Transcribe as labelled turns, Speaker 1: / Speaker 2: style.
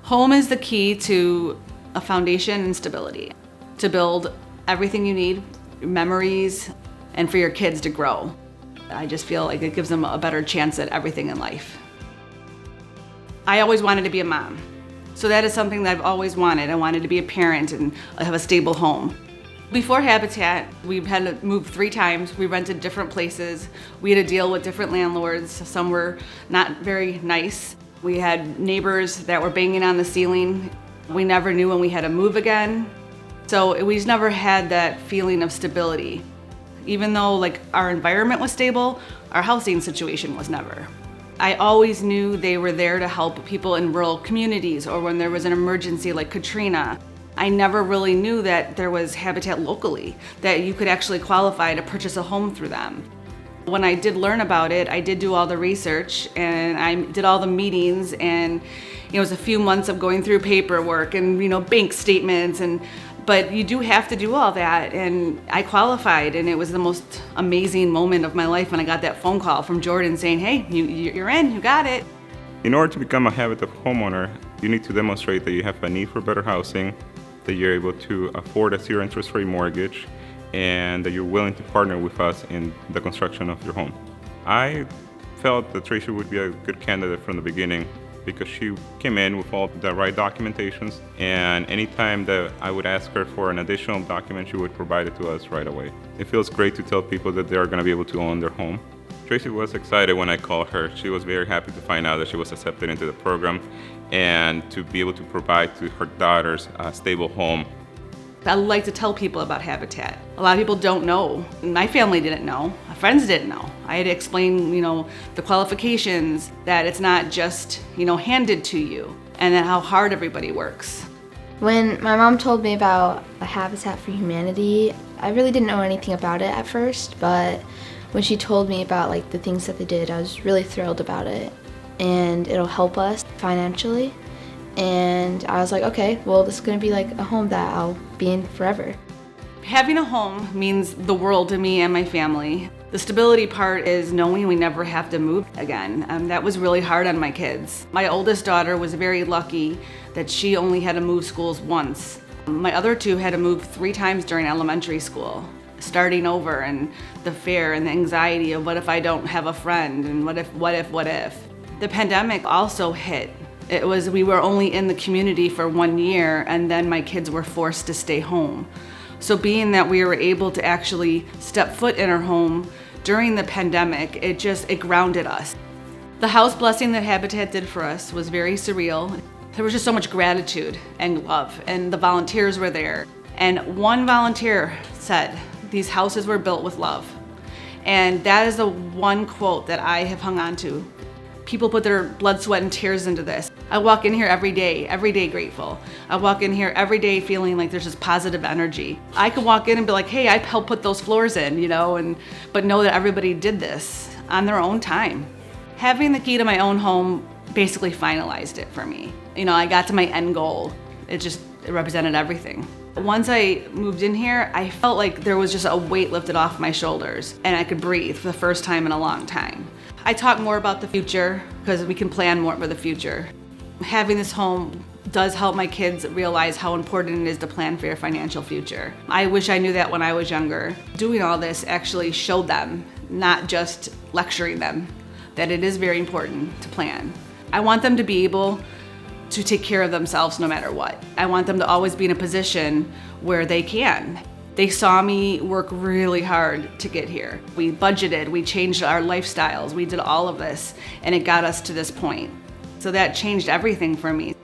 Speaker 1: Home is the key to a foundation and stability, to build everything you need, memories, and for your kids to grow. I just feel like it gives them a better chance at everything in life. I always wanted to be a mom. So that is something that I've always wanted. I wanted to be a parent and have a stable home. Before Habitat, we had to move 3 times. We rented different places. We had to deal with different landlords. Some were not very nice. We had neighbors that were banging on the ceiling. We never knew when we had to move again. So we just never had that feeling of stability. Even though our environment was stable, our housing situation was never. I always knew they were there to help people in rural communities or when there was an emergency like Katrina. I never really knew that there was Habitat locally, that you could actually qualify to purchase a home through them. When I did learn about it, I did do all the research and I did all the meetings, and it was a few months of going through paperwork and bank statements, but you do have to do all that, and I qualified, and it was the most amazing moment of my life when I got that phone call from Jordan saying, hey, you're in, you got it.
Speaker 2: In order to become a Habitat homeowner, you need to demonstrate that you have a need for better housing, that you're able to afford a 0 interest rate mortgage, and that you're willing to partner with us in the construction of your home. I felt that Tracy would be a good candidate from the beginning because she came in with all the right documentations, and anytime that I would ask her for an additional document, she would provide it to us right away. It feels great to tell people that they are going to be able to own their home. Tracy was excited when I called her. She was very happy to find out that she was accepted into the program and to be able to provide to her daughters a stable home.
Speaker 1: I like to tell people about Habitat. A lot of people don't know. My family didn't know. My friends didn't know. I had to explain, the qualifications, that it's not just, handed to you, and then how hard everybody works.
Speaker 3: When my mom told me about the Habitat for Humanity, I really didn't know anything about it at first, but when she told me about the things that they did, I was really thrilled about it. And it'll help us financially. And I was like, okay, well, this is gonna be a home that I'll be in forever.
Speaker 1: Having a home means the world to me and my family. The stability part is knowing we never have to move again. That was really hard on my kids. My oldest daughter was very lucky that she only had to move schools once. My other 2 had to move 3 times during elementary school, starting over, and the fear and the anxiety of what if I don't have a friend, and what if. The pandemic also hit. We were only in the community for 1 year, and then my kids were forced to stay home. So being that we were able to actually step foot in our home during the pandemic, it grounded us. The house blessing that Habitat did for us was very surreal. There was just so much gratitude and love, and the volunteers were there. And one volunteer said, these houses were built with love. And that is the one quote that I have hung on to. People put their blood, sweat, and tears into this. I walk in here every day grateful. I walk in here every day feeling like there's this positive energy. I could walk in and be like, hey, I helped put those floors in, but know that everybody did this on their own time. Having the key to my own home basically finalized it for me. I got to my end goal. It represented everything. Once I moved in here, I felt like there was just a weight lifted off my shoulders, and I could breathe for the first time in a long time. I talk more about the future because we can plan more for the future. Having this home does help my kids realize how important it is to plan for your financial future. I wish I knew that when I was younger. Doing all this actually showed them, not just lecturing them, that it is very important to plan. I want them to be able to take care of themselves no matter what. I want them to always be in a position where they can. They saw me work really hard to get here. We budgeted, we changed our lifestyles, we did all of this, and it got us to this point. So that changed everything for me.